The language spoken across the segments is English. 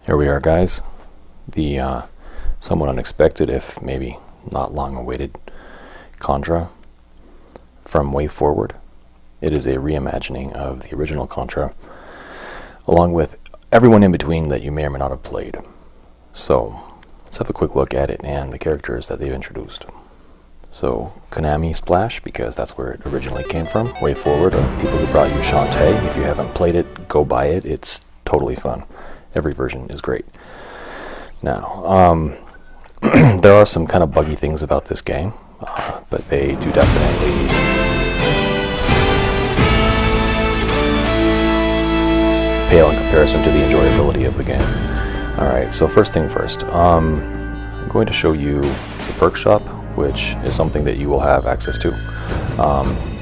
Here we are, guys. The somewhat unexpected, if maybe not long awaited, Contra from Wayforward. It is a reimagining of the original Contra, along with everyone in between that you may or may not have played. So let's have a quick look at it and the characters that they've introduced. So Konami Splash, because that's where it originally came from. Wayforward are people who brought you Shantae. If you haven't played it, go buy it. It's totally fun. Every version is great. Now, there are some kind of buggy things about this game, but they do definitely pale in comparison to the enjoyability of the game. Alright, so first thing first, I'm going to show you the perk shop, which is something that you will have access to.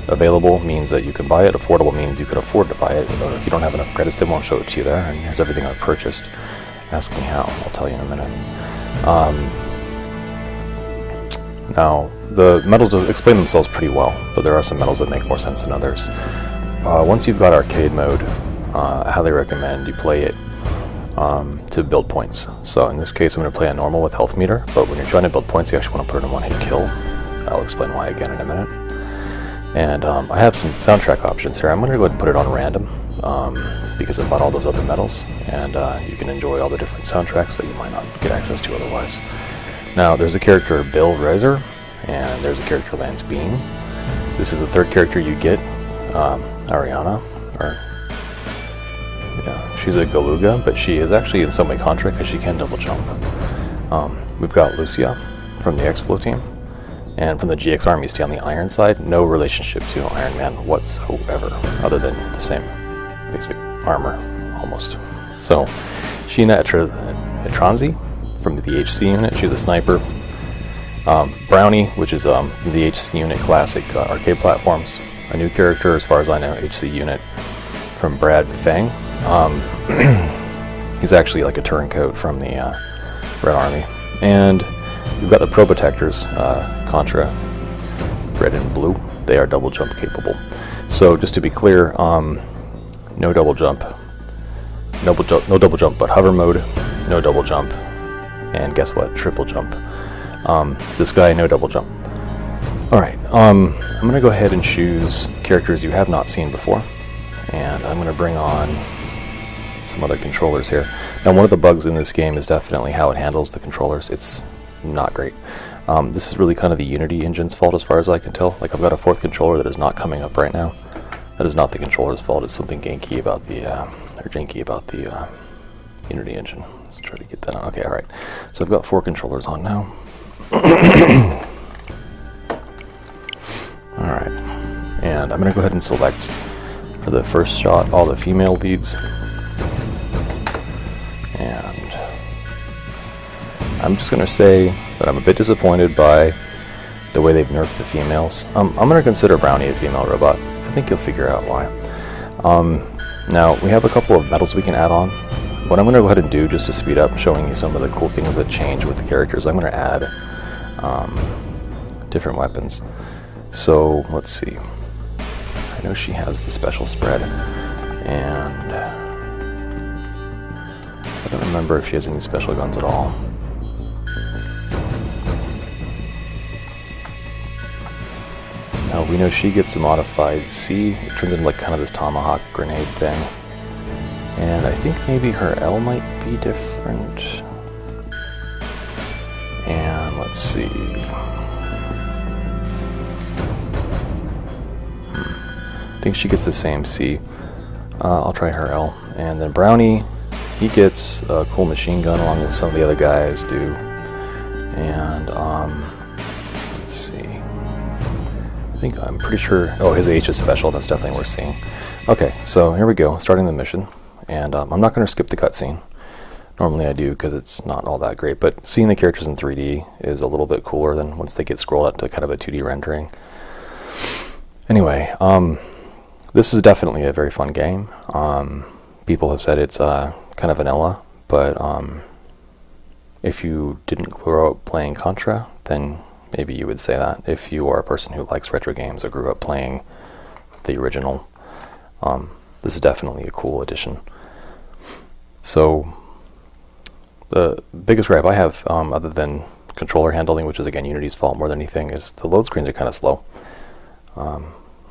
Available means that you can buy it, affordable means you can afford to buy it. If you don't have enough credits, they won't show it to you there, and here's everything I've purchased. Ask me how, I'll tell you in a minute. Now, the medals explain themselves pretty well, but there are some medals that make more sense than others. Once you've got arcade mode, I highly recommend you play it to build points. So in this case, I'm going to play a normal with health meter, but when you're trying to build points, you actually want to put it in one-hit kill. I'll explain why again in a minute. And I have some soundtrack options here. I'm going to go ahead and put it on random, because I bought all those other medals, and you can enjoy all the different soundtracks that you might not get access to otherwise. Now, there's a character, Bill Reiser, and there's a character, Lance Bean. This is the third character you get, Ariana, or yeah, she's a Galuga, but she is actually in some way Contra because she can double jump. We've got Lucia from the X-Flow team, and from the GX Army. Stay on the Iron side. No relationship to Iron Man whatsoever, other than the same basic armor, almost. So, Sheena Etranzi from the HC unit. She's a sniper. Brownie, which is the HC unit classic arcade platforms. A new character, as far as I know, HC unit from Brad Fang. He's actually like a turncoat from the Red Army. And we've got the Pro Protectors, Contra, red and blue. They are double jump capable. So just to be clear, no double jump, no double jump, but hover mode, no double jump, and guess what? Triple jump. This guy, no double jump. All right, I'm gonna go ahead and choose characters you have not seen before, and I'm gonna bring on some other controllers here. Now, one of the bugs in this game is definitely how it handles the controllers. It's not great. This is really kind of the Unity engine's fault as far as I can tell. Like, I've got a fourth controller that is not coming up right now. That is not the controller's fault. It's something janky about the Unity engine. Let's try to get that on. Okay, all right. So I've got 4 controllers on now. All right, and I'm gonna go ahead and select for the first shot all the female leads. And I'm just going to say that I'm a bit disappointed by the way they've nerfed the females. I'm going to consider Brownie a female robot. I think you'll figure out why. Now, we have a couple of medals we can add on. What I'm going to go ahead and do, just to speed up showing you some of the cool things that change with the characters, I'm going to add different weapons. So, let's see. I know she has the special spread, and I don't remember if she has any special guns at all. Now we know she gets a modified C. It turns into like kind of this tomahawk grenade thing. And I think maybe her L might be different. And let's see. I think she gets the same C. I'll try her L. And then Brownie, he gets a cool machine gun along with some of the other guys do. And let's see. I'm pretty sure. Oh, his H is special. That's definitely worth seeing. Okay, so here we go. Starting the mission, and I'm not going to skip the cutscene. Normally I do because it's not all that great, but seeing the characters in 3D is a little bit cooler than once they get scrolled up to kind of a 2D rendering. Anyway, this is definitely a very fun game. People have said it's kind of vanilla, but if you didn't grow up playing Contra, then maybe you would say that. If you are a person who likes retro games or grew up playing the original, this is definitely a cool addition. So The biggest gripe I have, other than controller handling, which is again Unity's fault more than anything, is the load screens are kind of slow. Let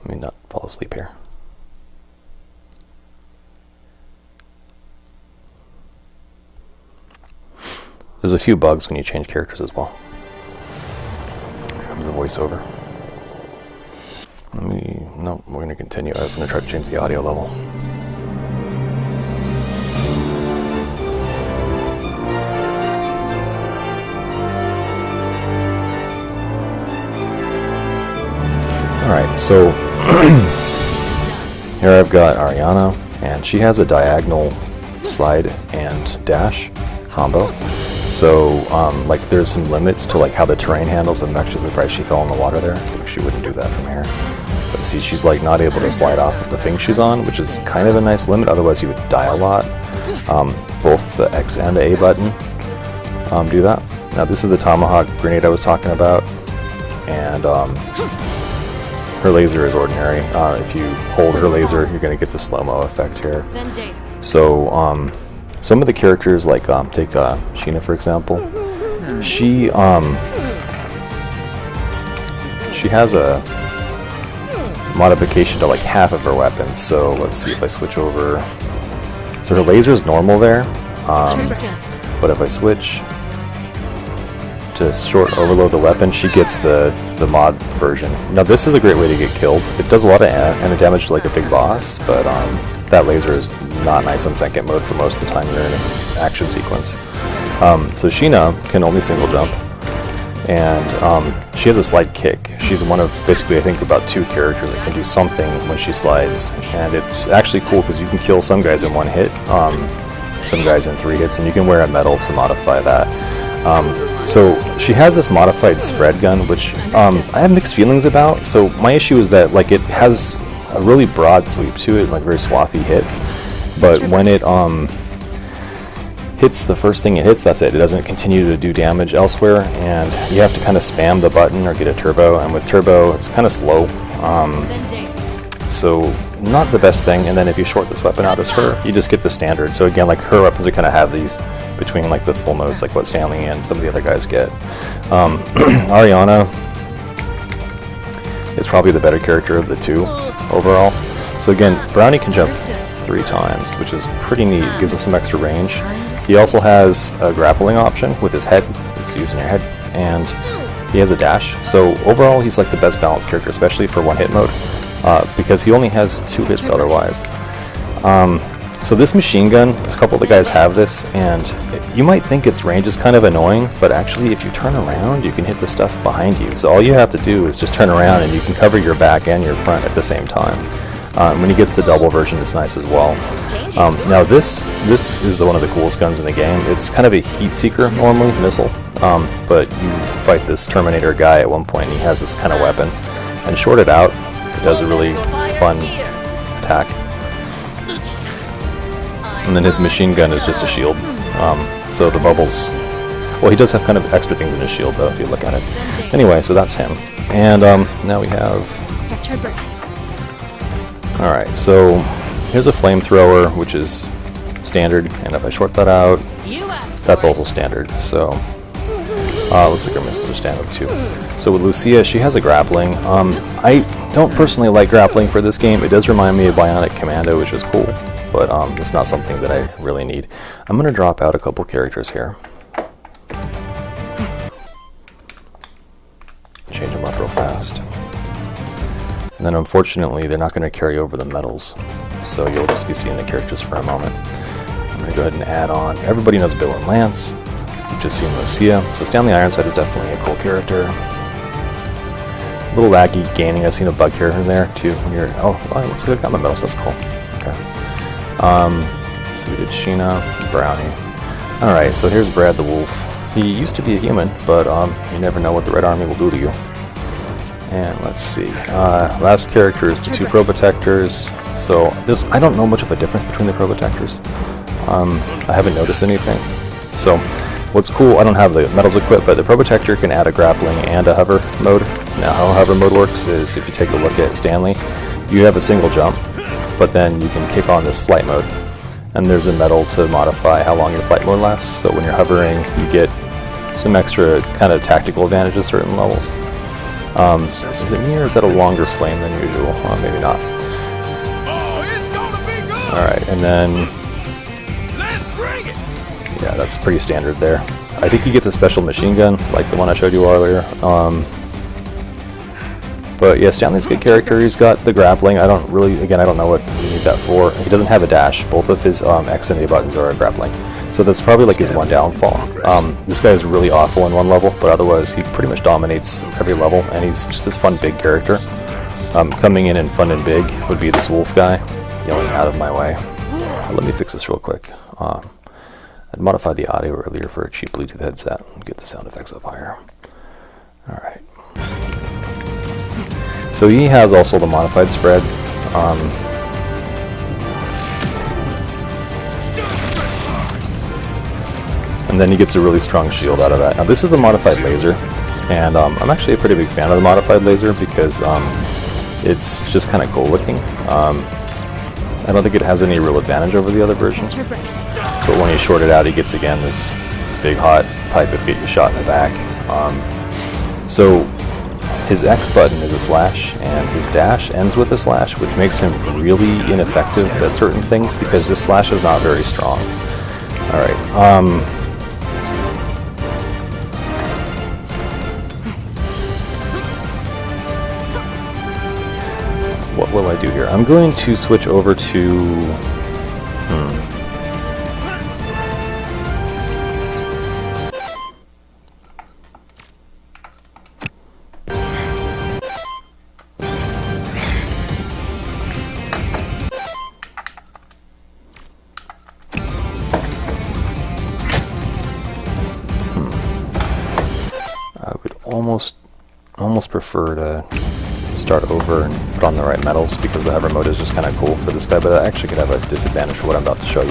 me not fall asleep here. There's a few bugs when you change characters as well. Here comes the voiceover. No, we're going to continue. I was going to try to change the audio level. Alright, so here I've got Ariana, and she has a diagonal slide and dash combo. So, like, there's some limits to like how the terrain handles. I'm actually surprised she fell in the water there. I think she wouldn't do that from here. But see, she's like not able to slide off of the thing she's on, which is kind of a nice limit. Otherwise, you would die a lot. Both the X and the A button do that. Now, this is the tomahawk grenade I was talking about, and her laser is ordinary. If you hold her laser, you're going to get the slow-mo effect here. So, some of the characters, like take Sheena for example, she has a modification to like half of her weapons. So let's see if I switch over. So her laser is normal there, but if I switch to short overload the weapon, she gets the mod version. Now this is a great way to get killed. It does a lot of damage to like a big boss, but that laser is not nice on second mode for most of the time you're in an action sequence. So Sheena can only single jump, and she has a slide kick. She's one of basically I think about 2 characters that can do something when she slides, and it's actually cool because you can kill some guys in 1 hit, some guys in 3 hits, and you can wear a medal to modify that. So she has this modified spread gun, which I have mixed feelings about. So my issue is that like it has a really broad sweep to it, like very swathy hit, but when it hits the first thing it hits, that's it. It doesn't continue to do damage elsewhere, and you have to kind of spam the button or get a turbo, and with turbo it's kind of slow, so not the best thing. And then if you short this weapon out as her, you just get the standard. So again, like her weapons are kind of halvesies between like the full modes, like what Stanley and some of the other guys get. Ariana is probably the better character of the 2 overall. So again, Brownie can jump 3 times, which is pretty neat. It gives us some extra range. He also has a grappling option with his head. It's using your head, and he has a dash. So overall, he's like the best balanced character, especially for 1-hit mode, because he only has 2 hits otherwise. So this machine gun, a couple of the guys have this, and you might think its range is kind of annoying, but actually if you turn around, you can hit the stuff behind you. So all you have to do is just turn around and you can cover your back and your front at the same time. When he gets the double version, it's nice as well. Now this is one of the coolest guns in the game. It's kind of a heat seeker normally, missile, but you fight this Terminator guy at one point and he has this kind of weapon, and short it out, it does a really fun attack. And then his machine gun is just a shield. So the bubbles, well, he does have kind of extra things in his shield though, if you look at it. Anyway, so that's him. And now we have... Alright, so here's a flamethrower, which is standard, and if I short that out, that's also standard. So, looks like our missiles are standard too. So with Lucia, she has a grappling. I don't personally like grappling for this game. It does remind me of Bionic Commando, which is cool, but it's not something that I really need. I'm going to drop out a couple characters here. Change them up real fast. And then unfortunately, they're not going to carry over the medals, so you'll just be seeing the characters for a moment. I'm going to go ahead and add on. Everybody knows Bill and Lance. You've just seen Lucia. So Stanley Ironside is definitely a cool character. A little laggy gaining. I've seen a bug here and there too. When you're it looks like I got my medals. That's cool. Okay. So we did Sheena, Brownie. All right. So here's Brad the Wolf. He used to be a human, but you never know what the Red Army will do to you. And let's see, last character is the 2 Probotectors. So I don't know much of a difference between the Probotectors. I haven't noticed anything. So what's cool, I don't have the medals equipped, but the Probotector can add a grappling and a hover mode. Now how hover mode works is if you take a look at Stanley, you have a single jump, but then you can kick on this flight mode. and there's a medal to modify how long your flight mode lasts. So when you're hovering, you get some extra kind of tactical advantages certain levels. Is it me or is that a longer flame than usual? Maybe not. Alright, and then... yeah, that's pretty standard there. I think he gets a special machine gun, like the one I showed you earlier. But yeah, Stanley's a good character. He's got the grappling. I don't know what you need that for. He doesn't have a dash. Both of his X and A buttons are grappling. So that's probably like his one downfall. This guy is really awful in one level, but otherwise he pretty much dominates every level, and he's just this fun big character. Coming in and fun and big would be this wolf guy, yelling out of my way. Let me fix this real quick. I'd modified the audio earlier for a cheap Bluetooth headset and get the sound effects up higher. Alright. So he has also the modified spread. And then he gets a really strong shield out of that. Now this is the modified laser, and I'm actually a pretty big fan of the modified laser because it's just kind of cool looking. I don't think it has any real advantage over the other version. But when you short it out, he gets again this big hot pipe of get you shot in the back. So his X button is a slash, and his dash ends with a slash, which makes him really ineffective at certain things because this slash is not very strong. Alright, what will I do here? I'm going to switch over to... I would almost prefer to start over and put on the right medals because the hover mode is just kind of cool for this guy, but that actually could have a disadvantage for what I'm about to show you.